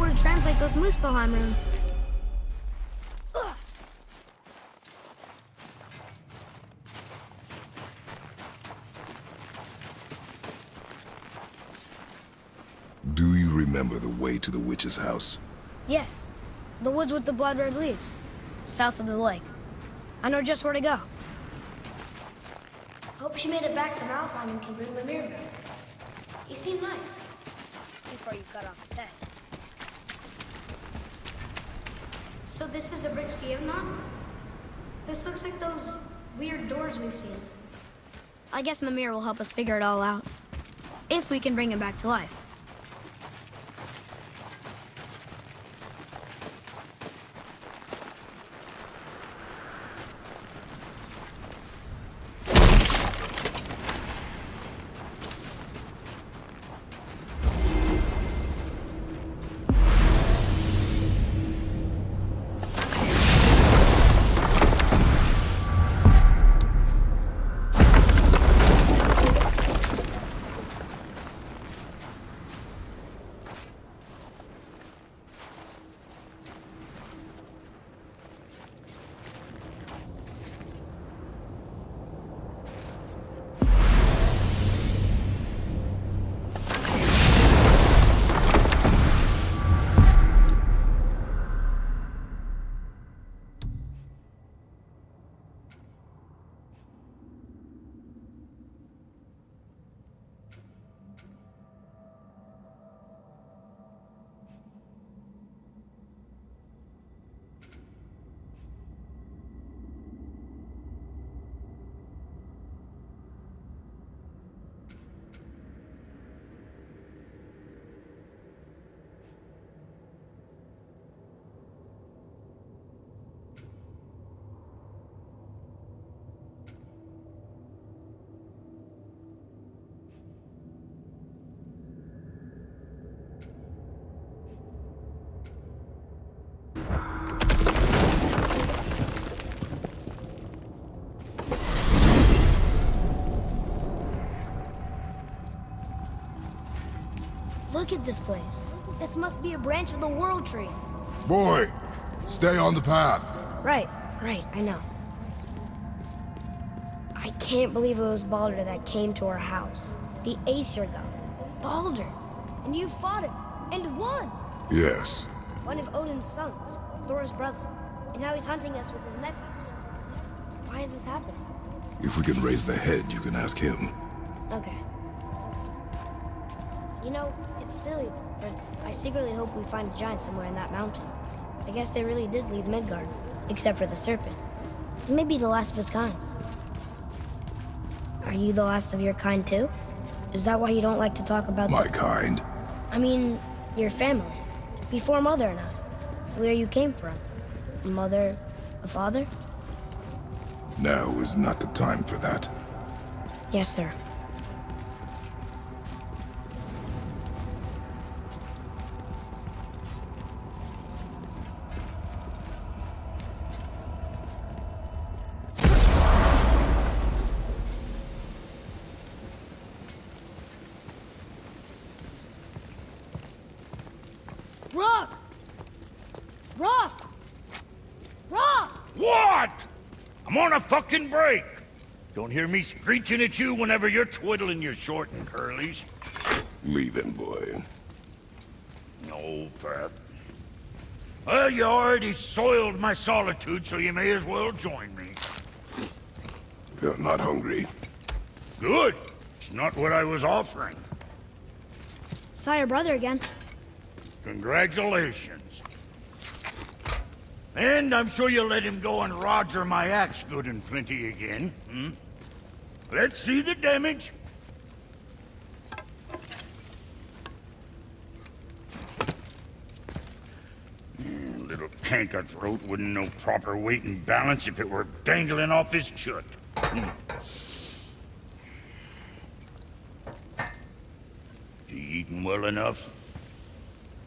where to translate those Muspelheim runes. Ugh. Do you remember the way to the witch's house? Yes. The woods with the blood-red leaves. South of the lake. I know just where to go. Hope she made it back to Malfheim and can bring Fafnir back. He seemed nice. Before you cut off his head. So this is the bridge to Yevnon? This looks like those weird doors we've seen. I guess Mimir will help us figure it all out. If we can bring him back to life. Look at this place. This must be a branch of the World Tree. Boy, stay on the path. Right, I know. I can't believe it was Baldur that came to our house. The Aesir god. Baldur. And you fought him. And won. Yes. One of Odin's sons. Thor's brother. And now he's hunting us with his nephews. Why is this happening? If we can raise the head, you can ask him. Okay. You know, it's silly, but I secretly hope we find a giant somewhere in that mountain. I guess they really did leave Midgard, except for the serpent. Maybe the last of his kind. Are you the last of your kind too? Is that why you don't like to talk about My kind? I mean, your family. Before Mother and I. Where you came from. A mother, a father? Now is not the time for that. Yes, sir. Rock! Rock! Rock! What? I'm on a fucking break. Don't hear me screeching at you whenever you're twiddling your short and curlies. Leave him, boy. No, Pep. Well, you already soiled my solitude, so you may as well join me. You're not hungry. Good. It's not what I was offering. Saw your brother again. Congratulations. And I'm sure you'll let him go and roger my axe good and plenty again, hmm? Let's see the damage. Little canker throat wouldn't know proper weight and balance if it were dangling off his chut. You eating well enough?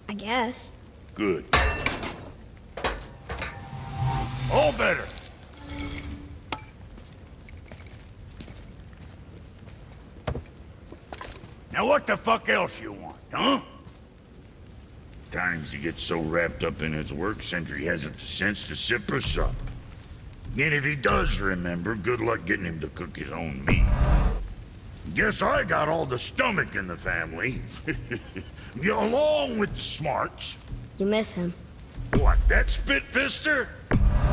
I guess. Good. All better. Now what the fuck else you want, huh? Times he gets so wrapped up in his work, Sentry hasn't the sense to sip or sup. And if he does remember, good luck getting him to cook his own meat. Guess I got all the stomach in the family. Along with the smarts. You miss him. What, that spit-fister?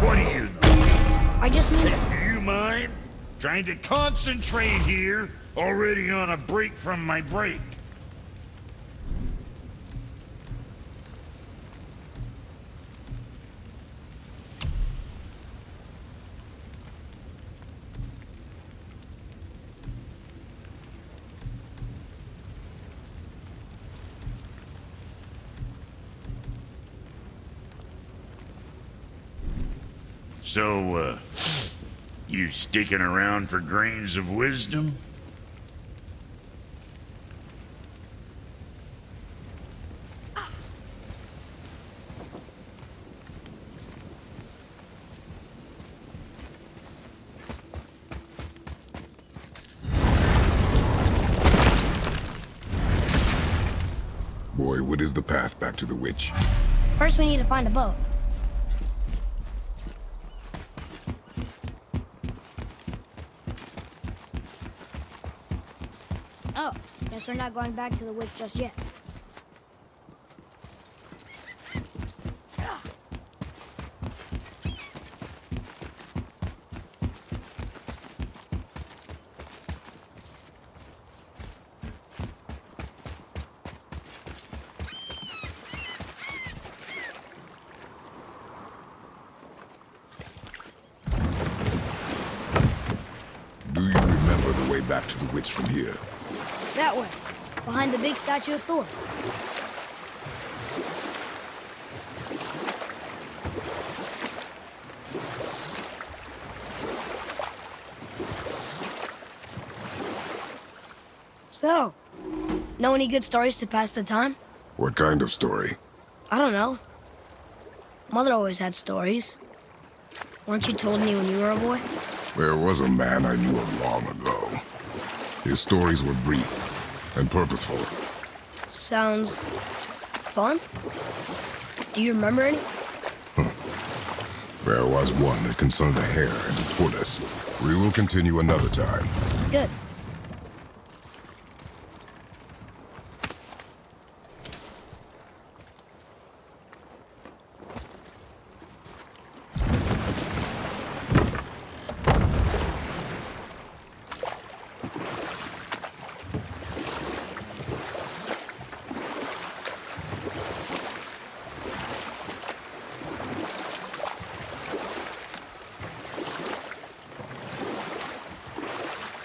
What do you know? I just mean... Do you mind? Trying to concentrate here, already on a break from my break. So, you sticking around for grains of wisdom? Boy, what is the path back to the witch? First we need to find a boat. Oh, guess we're not going back to the witch just yet. Do you remember the way back to the witch from here? That way, behind the big statue of Thor. So, know any good stories to pass the time? What kind of story? I don't know. Mother always had stories. Weren't you told me when you were a boy? There was a man I knew of long ago. His stories were brief and purposeful. Sounds fun. Do you remember any? There was one that concerned a hare and a tortoise. We will continue another time. Good.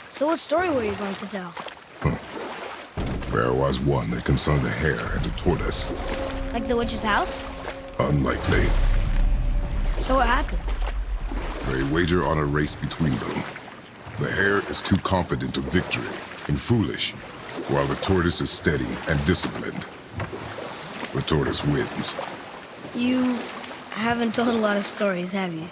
So what story were you going to tell? There was one that concerned a hare and a tortoise. Like the witch's house? Unlikely. So what happens? They wager on a race between them. The hare is too confident of victory and foolish, while the tortoise is steady and disciplined. The tortoise wins. You haven't told a lot of stories, have you?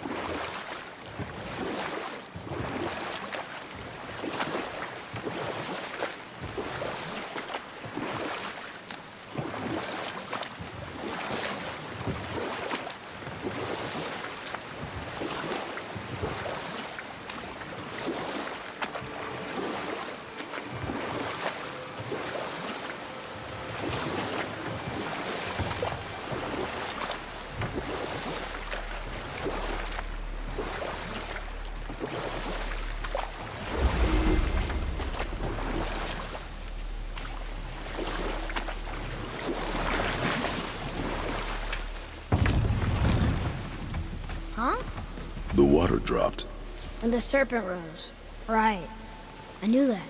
Huh? The water dropped. And the serpent rose. Right. I knew that.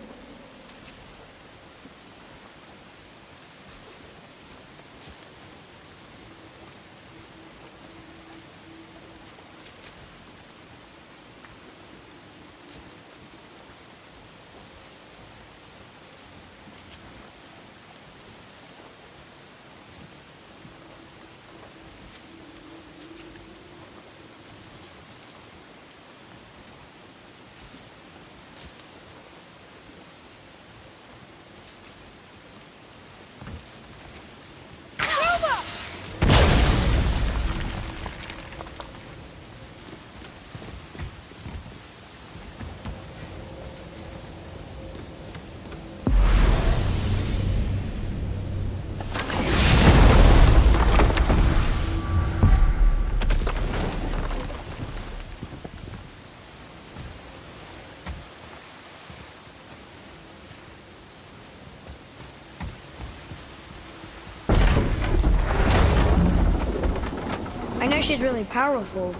I know she's really powerful,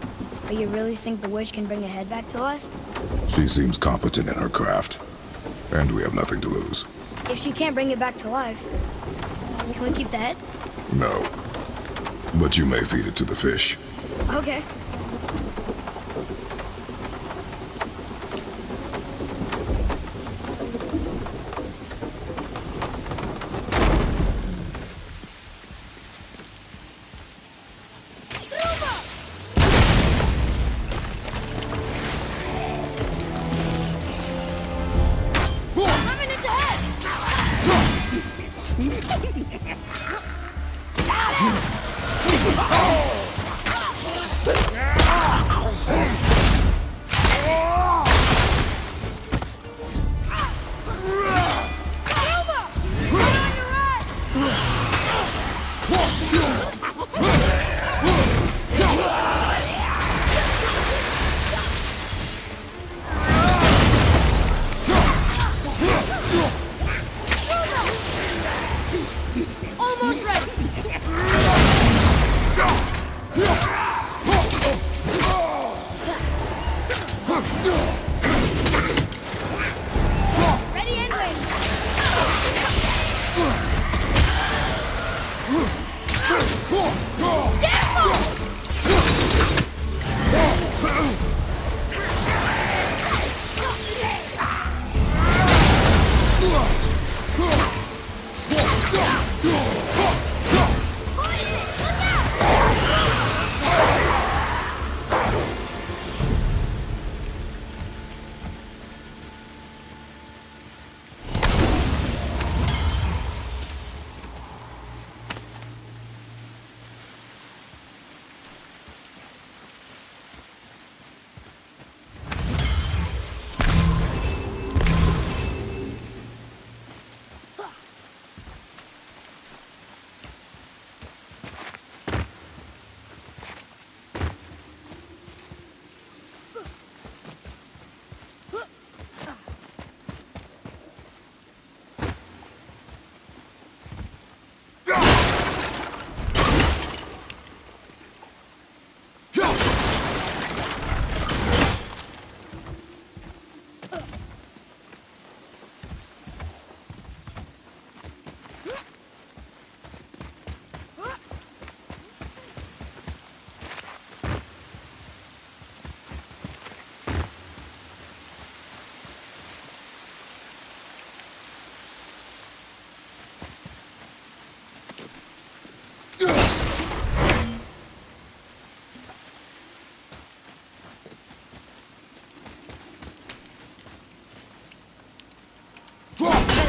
but you really think the witch can bring a head back to life? She seems competent in her craft, and we have nothing to lose. If she can't bring it back to life, can we keep the head? No. But you may feed it to the fish. Okay. Almost ready. Ready and wait.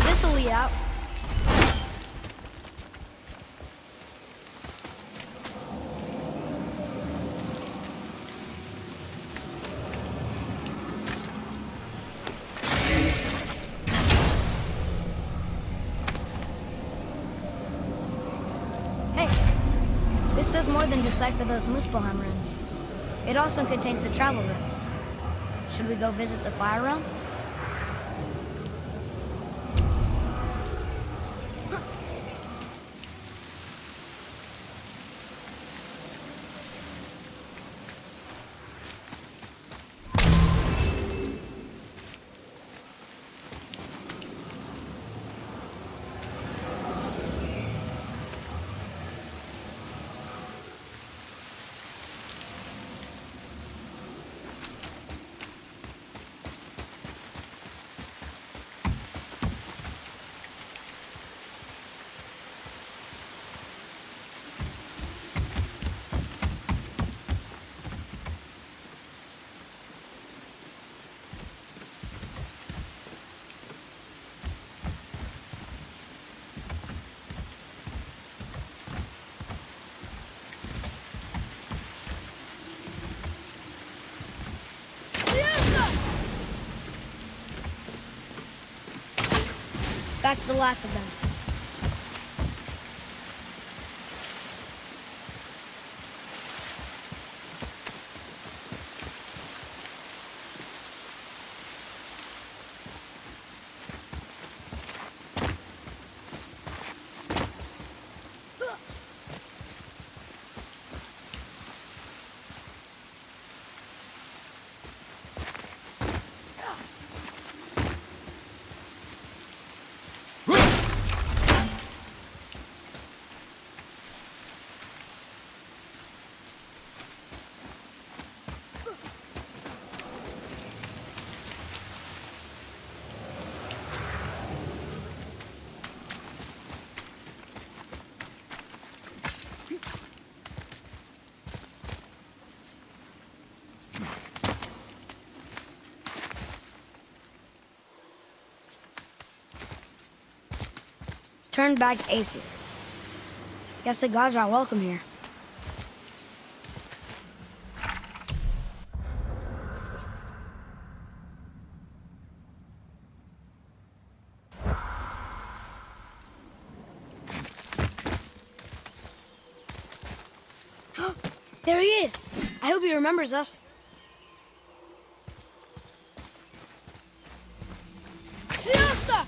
This'll lead out. Hey, this does more than decipher those Muspelheim runes. It also contains the travel rune. Should we go visit the fire realm? That's the last of them. turned back Aesir. Guess the gods aren't welcome here. There he is. I hope he remembers us. Siesta!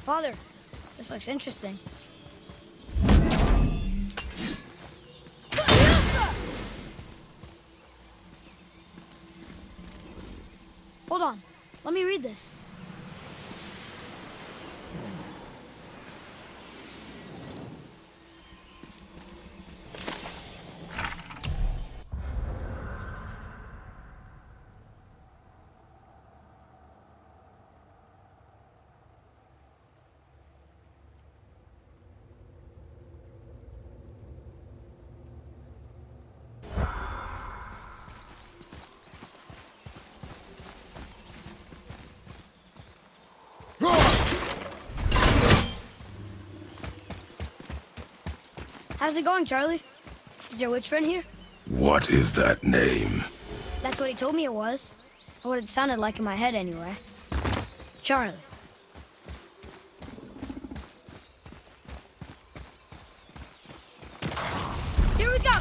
Father, this looks interesting. Hold on. Let me read this. How's it going, Charlie? Is your witch friend here? What is that name? That's what he told me it was. Or what it sounded like in my head, anyway. Charlie. Here we go!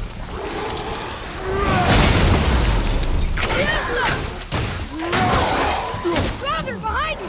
Siesta! Stronger behind you!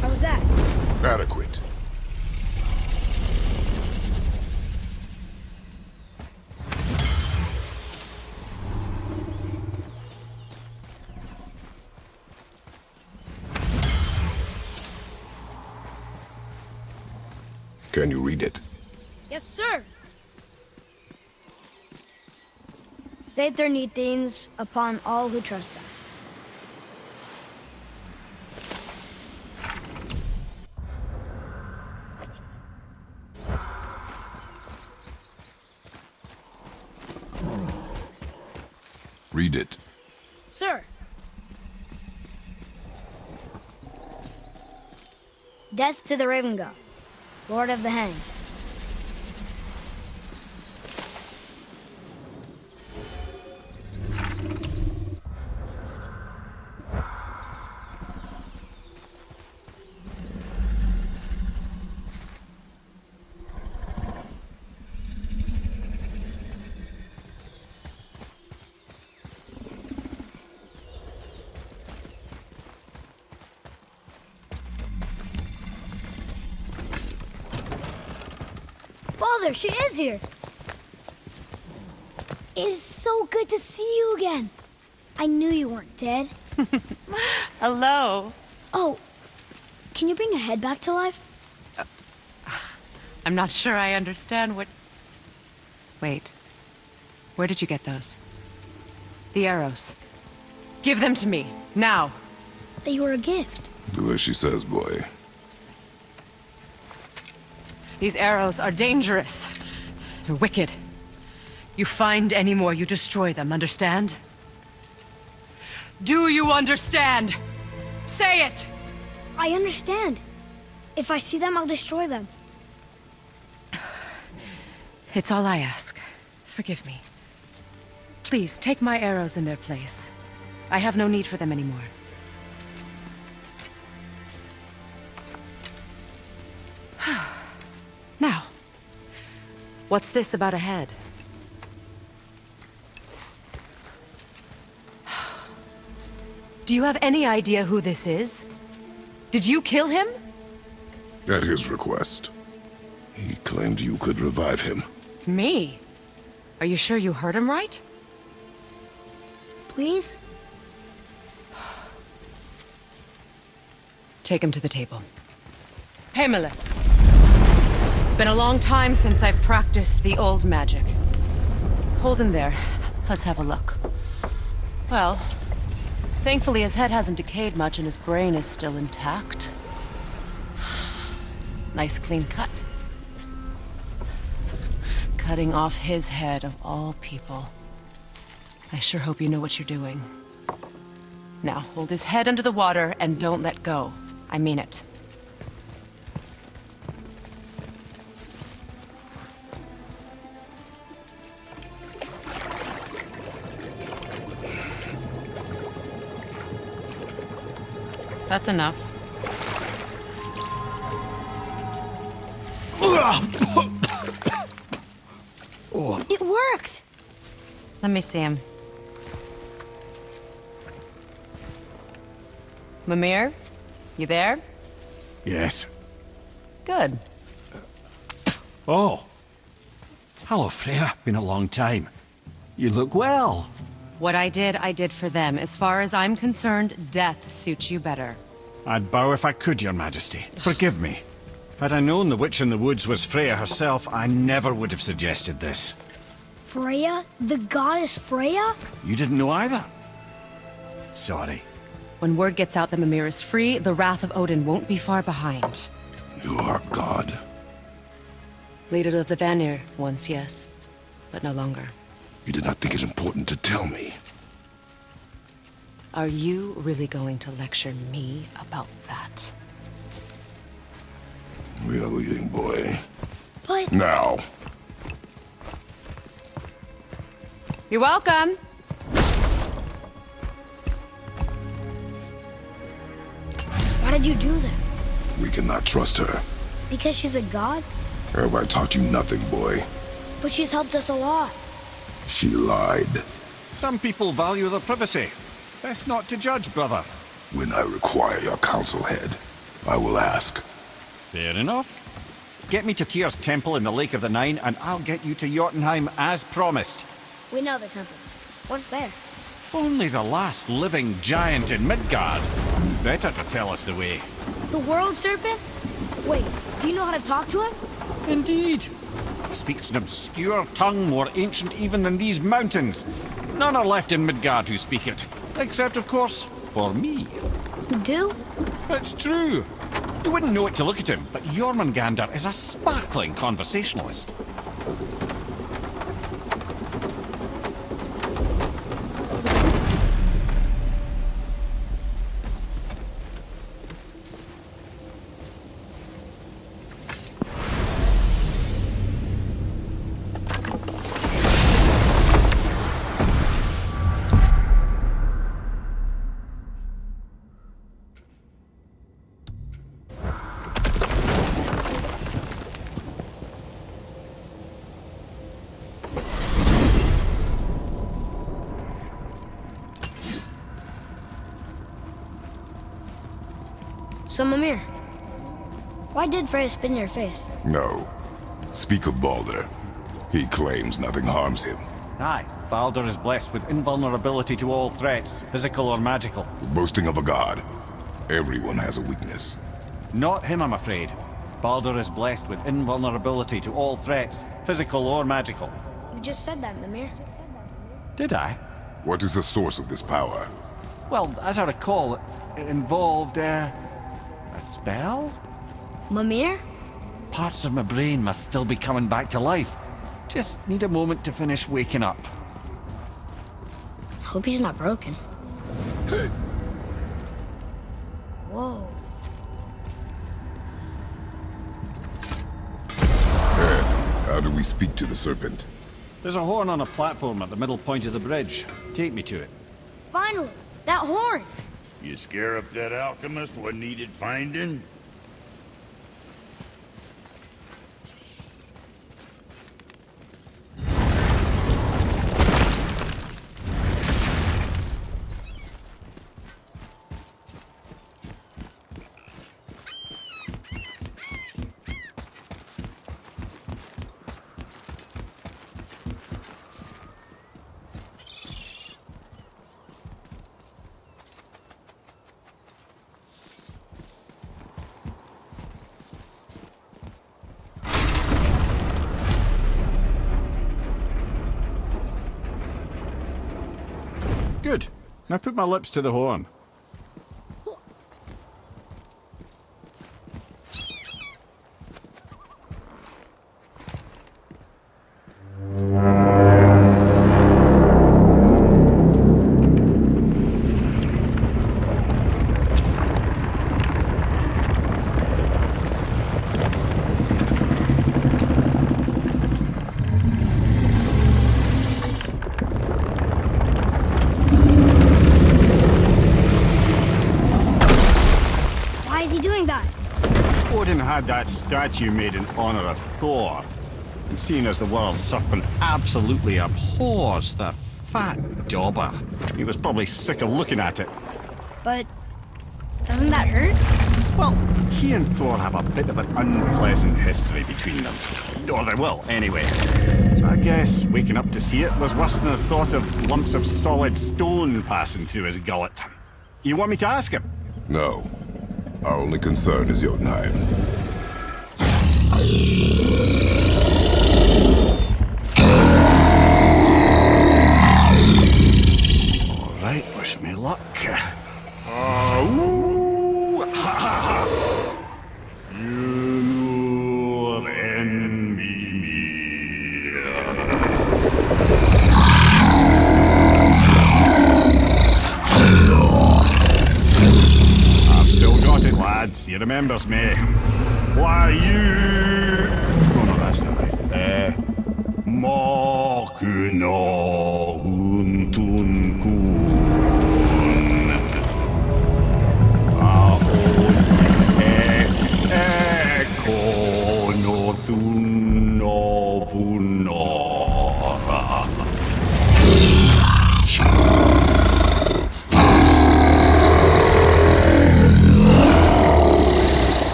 How was that? Adequate. Can you read it? Yes, sir! Saith Neithines upon all who trespass. Read it. Sir! Death to the Raven God, Lord of the Hang. Father, she is here. It is so good to see you again. I knew you weren't dead. Hello. Oh, can you bring a head back to life? I'm not sure I understand what... Wait. Where did you get those? The arrows. Give them to me, now. They were a gift. Do as she says, boy. These arrows are dangerous. They're wicked. You find any more, you destroy them, understand? Do you understand? Say it! I understand. If I see them, I'll destroy them. It's all I ask. Forgive me. Please, take my arrows in their place. I have no need for them anymore. Now, what's this about a head? Do you have any idea who this is? Did you kill him? At his request. He claimed you could revive him. Me? Are you sure you heard him right? Please? Take him to the table. Pamela. It's been a long time since I've practiced the old magic. Hold him there. Let's have a look. Well, thankfully his head hasn't decayed much and his brain is still intact. Nice clean cut. Cutting off his head of all people. I sure hope you know what you're doing. Now, hold his head under the water and don't let go. I mean it. That's enough. It worked! Let me see him. Mimir? You there? Yes. Good. Oh. Hello, Freya. Been a long time. You look well. What I did for them. As far as I'm concerned, death suits you better. I'd bow if I could, Your Majesty. Forgive me. Had I known the witch in the woods was Freya herself, I never would have suggested this. Freya? The goddess Freya? You didn't know either? Sorry. When word gets out that Mimir is free, the wrath of Odin won't be far behind. You are God. Leader of the Fafnir, once, yes. But no longer. You did not think it important to tell me. Are you really going to lecture me about that? We are leaving, boy. But... Now. You're welcome! Why did you do that? We cannot trust her. Because she's a god? Have I taught you nothing, boy? But she's helped us a lot. She lied. Some people value their privacy. Best not to judge, brother. When I require your council head, I will ask. Fair enough. Get me to Tyr's temple in the Lake of the Nine, and I'll get you to Jotunheim as promised. We know the temple. What's there? Only the last living giant in Midgard. Better to tell us the way. The world serpent? Wait, do you know how to talk to him? Indeed. He speaks an obscure tongue more ancient even than these mountains. None are left in Midgard who speak it. Except, of course, for me. You do? It's true. You wouldn't know it to look at him, but Jormungandr is a sparkling conversationalist. So, Mimir, why did Freya spit in your face? No. Speak of Baldur. He claims nothing harms him. Aye, Baldur is blessed with invulnerability to all threats, physical or magical. Boasting of a god. Everyone has a weakness. Not him, I'm afraid. Baldur is blessed with invulnerability to all threats, physical or magical. You just said that, Mimir. Did I? What is the source of this power? Well, as I recall, it involved, a spell? Mimir? Parts of my brain must still be coming back to life. Just need a moment to finish waking up. Hope he's not broken. Whoa. How do we speak to the serpent? There's a horn on a platform at the middle point of the bridge. Take me to it. Finally, that horn. You scare up that alchemist what needed finding? Good. Now put my lips to the horn. Why is he doing that? Odin had that statue made in honor of Thor. And seeing as the world serpent absolutely abhors the fat dauber, he was probably sick of looking at it. But doesn't that hurt? Well, he and Thor have a bit of an unpleasant history between them. Or they will, anyway. So I guess waking up to see it was worse than the thought of lumps of solid stone passing through his gullet. You want me to ask him? No. Our only concern is Jotunheim. All right, wish me luck. Ooh, ha, ha, ha. You envy me. I've still got it, lads. He remembers me. Why you? Oh no, that's not right. Makuna huntun kun.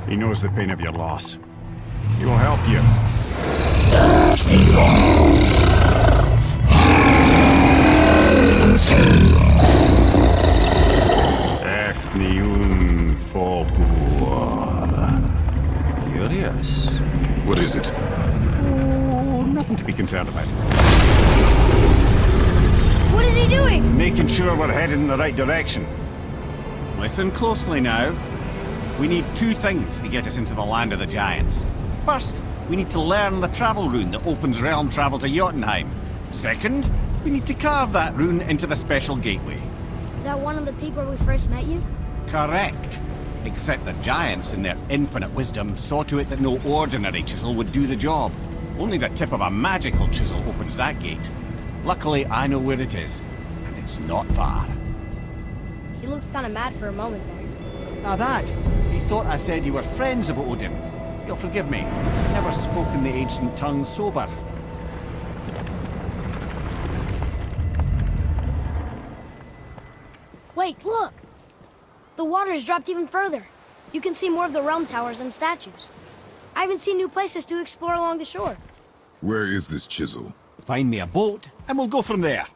He knows the pain of your loss. He will help you. Fafnir Fogur. Curious. What is it? Oh, nothing to be concerned about. What is he doing? Making sure we're headed in the right direction. Listen closely now. We need two things to get us into the land of the giants. First, we need to learn the travel rune that opens realm travel to Jotunheim. Second, we need to carve that rune into the special gateway. That one on the peak where we first met you? Correct. Except the giants, in their infinite wisdom, saw to it that no ordinary chisel would do the job. Only the tip of a magical chisel opens that gate. Luckily, I know where it is, and it's not far. He looked kind of mad for a moment there. Now that, he thought I said you were friends of Odin. You'll forgive me. Never spoken the ancient tongue sober. Wait, look! The water's dropped even further. You can see more of the realm towers and statues. I even see new places to explore along the shore. Where is this chisel? Find me a boat, and we'll go from there.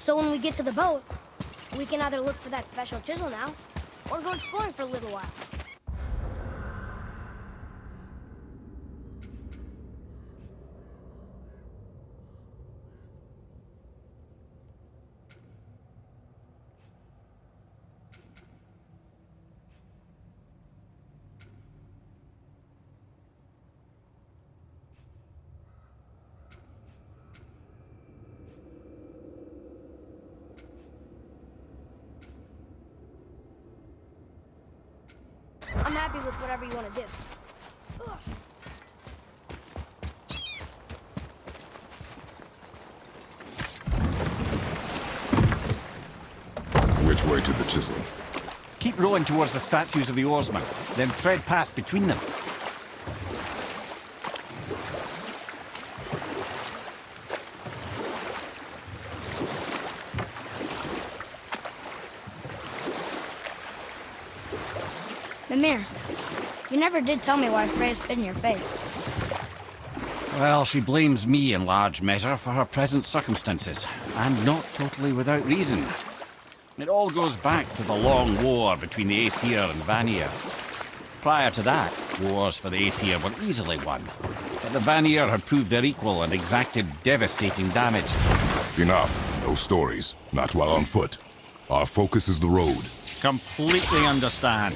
So when we get to the boat, we can either look for that special chisel now, or go exploring for a little while. I'm happy with whatever you want to do. Which way to the chisel? Keep rowing towards the statues of the oarsmen, then thread past between them. Mimir, you never did tell me why Freya spit in your face. Well, she blames me in large measure for her present circumstances, and not totally without reason. It all goes back to the long war between the Aesir and Vanir. Prior to that, wars for the Aesir were easily won, but the Vanir had proved their equal and exacted devastating damage. Enough. No stories. Not while on foot. Our focus is the road. Completely understand.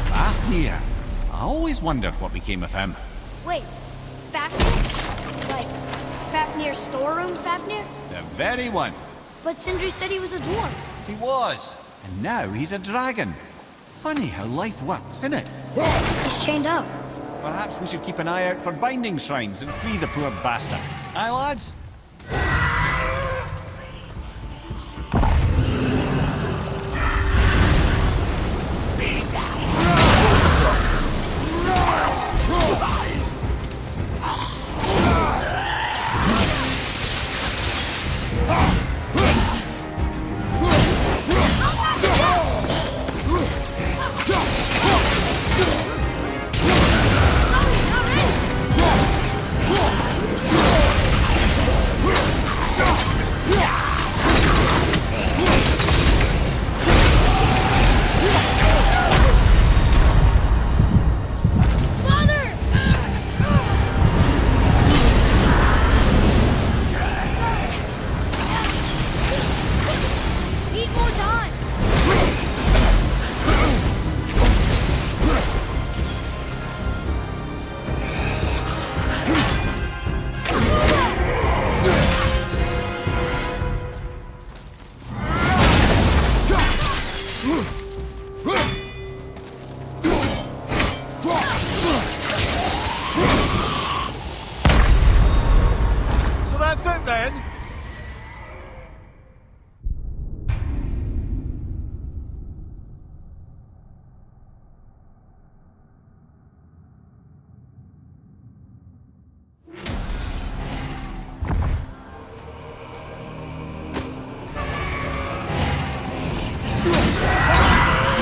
Fafnir. I always wondered what became of him. Wait, Fafnir? Like, Fafnir's storeroom Fafnir? The very one. But Sindri said he was a dwarf. He was. And now he's a dragon. Funny how life works, isn't it? He's chained up. Perhaps we should keep an eye out for binding shrines and free the poor bastard. Aye, lads? That's it then.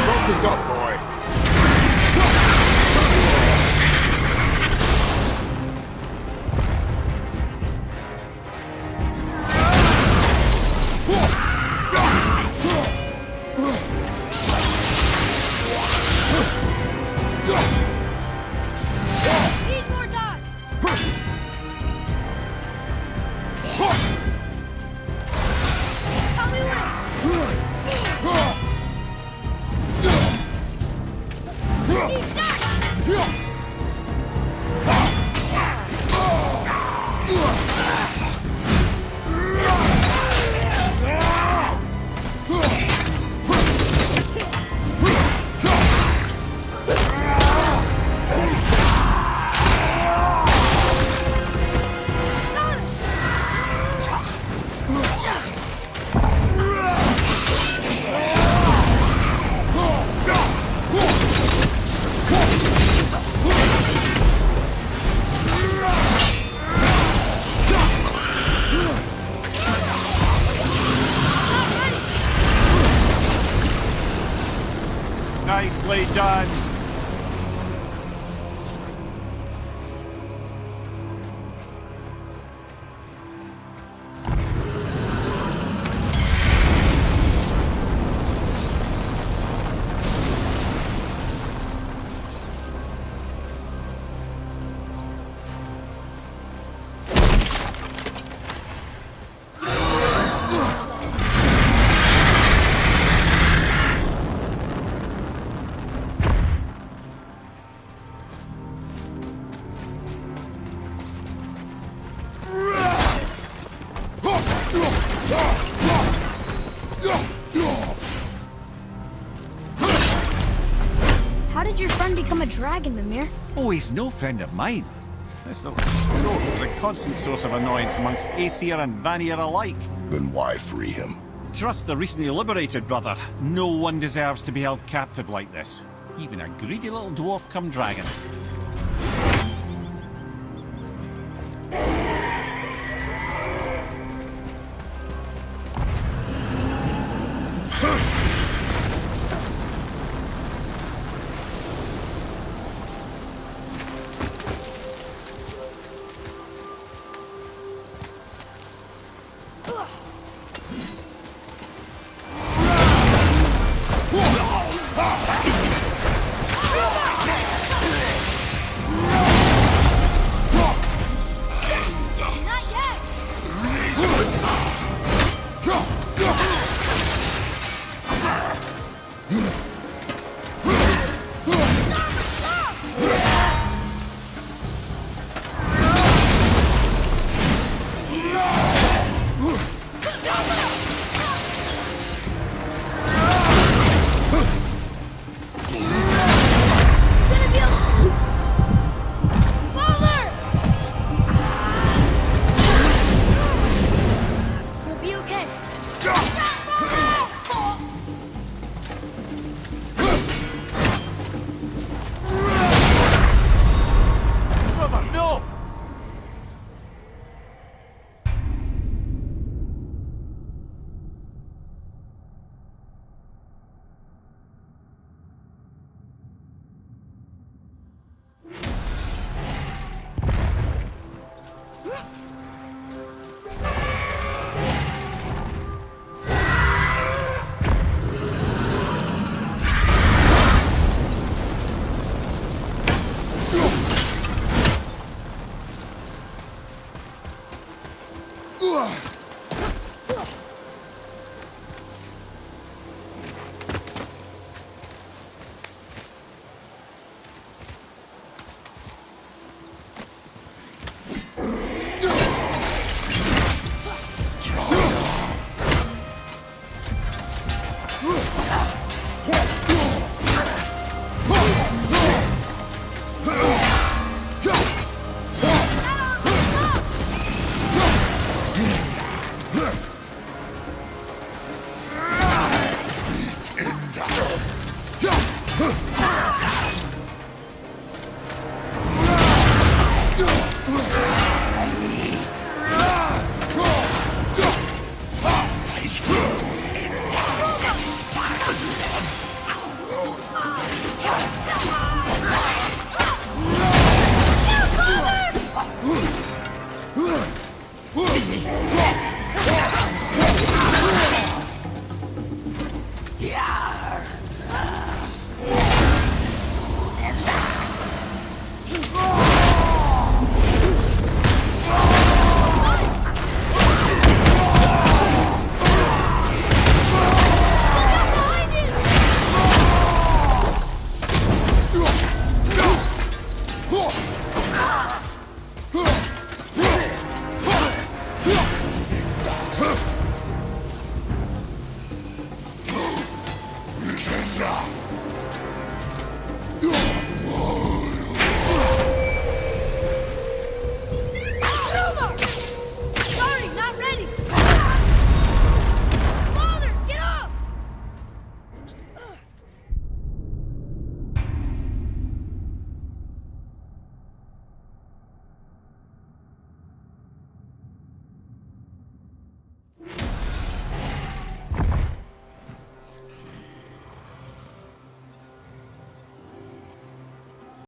Focus up, boy. He's more time! Tell me when! Nicely done. How did your friend become a dragon, Mimir? Oh, he's no friend of mine. This little scrote was a constant source of annoyance amongst Aesir and Vanir alike. Then why free him? Trust the recently liberated, brother. No one deserves to be held captive like this. Even a greedy little dwarf come dragon. Not yet! Gonna be Father! We'll be okay. Brother, no! Yeah.